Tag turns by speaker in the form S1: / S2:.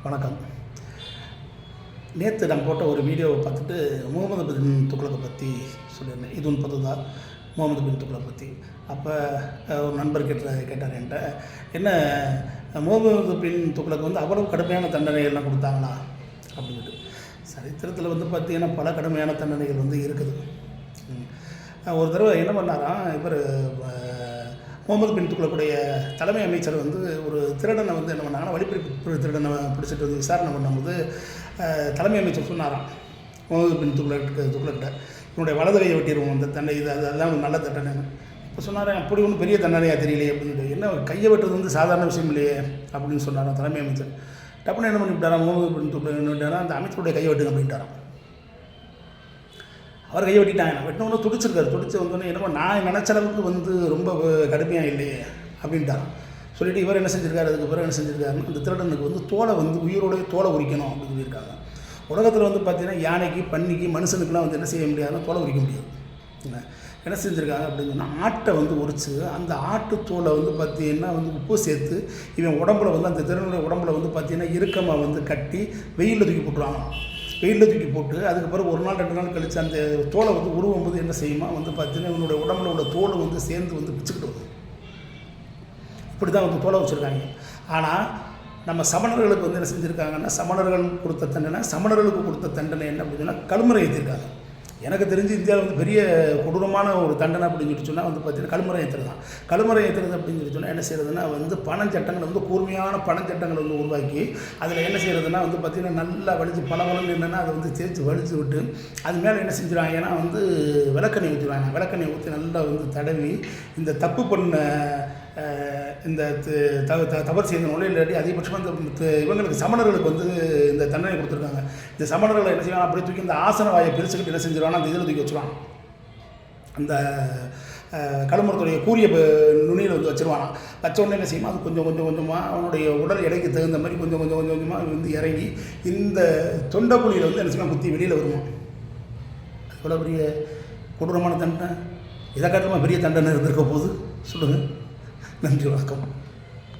S1: வணக்கம். நேற்று நான் போட்ட ஒரு வீடியோவை பார்த்துட்டு முகமது பின் துக்ளக்கை பற்றி சொல்லியிருந்தேன். இது ஒன்று புதுதா முகமது பின் துக்ளக் பற்றி. அப்போ ஒரு நண்பர் கேட்டார் என்கிட்ட, என்ன முகமது பின் துக்ளக் அவ்வளவு கடுமையான தண்டனைகள்லாம் கொடுத்தாங்களா அப்படின்ட்டு. சரித்திரத்தில் பார்த்திங்கன்னா பல கடுமையான தண்டனைகள் இருக்குது. ஒரு தடவை என்ன பண்ணாராம், இவர் முகமது பின் துக்ளக்குடைய தலைமை அமைச்சர் ஒரு திருடனை என்ன பண்ணாங்கன்னா, வழிப்பறிப்பு திருடனை பிடிச்சிட்டு விசாரணை பண்ணும்போது தலைமை அமைச்சர் சொன்னாராம் முகமது பின் துக்ளக்கிட்ட, இவனுடைய வலது கையை வெட்டிடுவோம், அந்த தண்டனை இது அதெல்லாம் ஒரு நல்ல தண்டனைன்னு. இப்போ சொன்னாரேன், அப்படி ஒன்றும் பெரிய தண்டனையாக தெரியலையே அப்படின்ட்டு. என்ன கையை வெட்டுறது சாதாரண விஷயம் இல்லையே அப்படின்னு சொன்னாராம் தலைமை அமைச்சர். டப்புன்னு என்ன பண்ணிவிட்டாராம், முகமது பின் துக்ளக் என்ன பண்ணிட்டாராம், அந்த அமைச்சருடைய கையை வெட்டுங்க அப்படின்ட்டாராம். அவர் கையை வெட்டிட்டாங்க. வெட்டினோன்னு துடிச்சிருக்காரு. துடிச்சு வந்தோடனே என்னமோ நான் நினச்ச அளவுக்கு ரொம்ப கடுமையாக இல்லையே அப்படின்ட்டாராம். சொல்லிவிட்டு இவர் என்ன செஞ்சுருக்காரு, அதுக்கு பிறகு என்ன செஞ்சுருக்காருன்னு, அந்த திருடனுக்கு தோலை உயிரோடைய தோலை உரிக்கணும் அப்படின்னு சொல்லியிருக்காங்க. உலகத்தில் பார்த்தீங்கன்னா யானைக்கு பன்னிக்கு மனுஷனுக்குலாம் என்ன செய்ய முடியாதுன்னா தோலை உரிக்க முடியாது. என்ன செஞ்சுருக்காங்க அப்படின்னு சொன்னால், ஆட்டை உரித்து அந்த ஆட்டு தோலை பார்த்தீங்கன்னா உப்பு சேர்த்து இவன் உடம்புல அந்த திருடனுடைய உடம்புல பார்த்தீங்கன்னா இறுக்கமாக கட்டி வெயிலில் தூக்கி போட்டுருவாங்க. வெயிலில் தூக்கி போட்டு அதுக்கு பிறகு ஒரு நாள் 2 நாள் கழித்து அந்த தோலை உருவும் போது என்ன செய்யுமா பார்த்தீங்கன்னா இவனுடைய உடம்புல உள்ள தோலை சேர்ந்து பிச்சுக்கிட்டு வரும். இப்படி தான் தோலை வச்சுருக்காங்க. ஆனால் நம்ம சமணர்களுக்கு என்ன செஞ்சுருக்காங்கன்னா, சமணர்கள் கொடுத்த தண்டனை, சமணர்களுக்கு கொடுத்த தண்டனை என்ன அப்படின்னு சொன்னால் கழுமறை ஏற்றிருக்காங்க. எனக்கு தெரிஞ்சு இந்தியாவில் பெரிய கொடூரமான ஒரு தண்டனை அப்படின்னு சொல்லி சொன்னால் பார்த்தீங்கன்னா கழுமறை ஏற்றுறது தான். கழுமறை ஏற்றுறது அப்படின்னு சொல்லி சொன்னால் என்ன செய்கிறதுனா, பணச்சட்டங்கள் கூர்மையான பணச்சட்டங்களை உருவாக்கி அதில் என்ன செய்கிறதுனா பார்த்தீங்கன்னா நல்லா வலிச்சு பலவளம் என்னென்னா அதை தேய்ச்சி வலிச்சு விட்டு அது மேலே என்ன செஞ்சுருவாங்கன்னா விளக்கெண்ணெய் ஊற்றிடுவாங்க. விளக்கெண்ணெய் ஊற்றி நல்லா தடவி இந்த தப்பு பண்ண இந்த தவறு செய்யணும் இல்லாட்டி அதிகபட்சமாக இவங்களுக்கு சமணர்களுக்கு இந்த தண்டனை கொடுத்துருக்காங்க. இந்த சமணர்களை என்ன செய்வாங்க, அப்படி தூக்கி இந்த ஆசன வாயை பிரிச்சுக்கிட்டு என்ன செஞ்சிருவாங்க, அந்த இதில் தூக்கி வச்சுருவாங்க. அந்த கழுமரத்துடைய கூரிய நுனியில் வச்சுருவானா. வச்ச உடனே என்ன செய்யுமா, அது கொஞ்சம் கொஞ்சமாக அவனுடைய உடல் எடைக்கு தகுந்த மாதிரி கொஞ்சம் கொஞ்சமாக இறங்கி இந்த தொண்டைக்குழியில் என்ன செய்வாங்க, குத்தி வெளியில் வருமா. இவ்வளோ பெரிய கொடூரமான தண்டனை, இதை காரணமாக பெரிய தண்டனை இருந்திருக்க போது சொல்லுங்கள். நன்றி, வணக்கம்.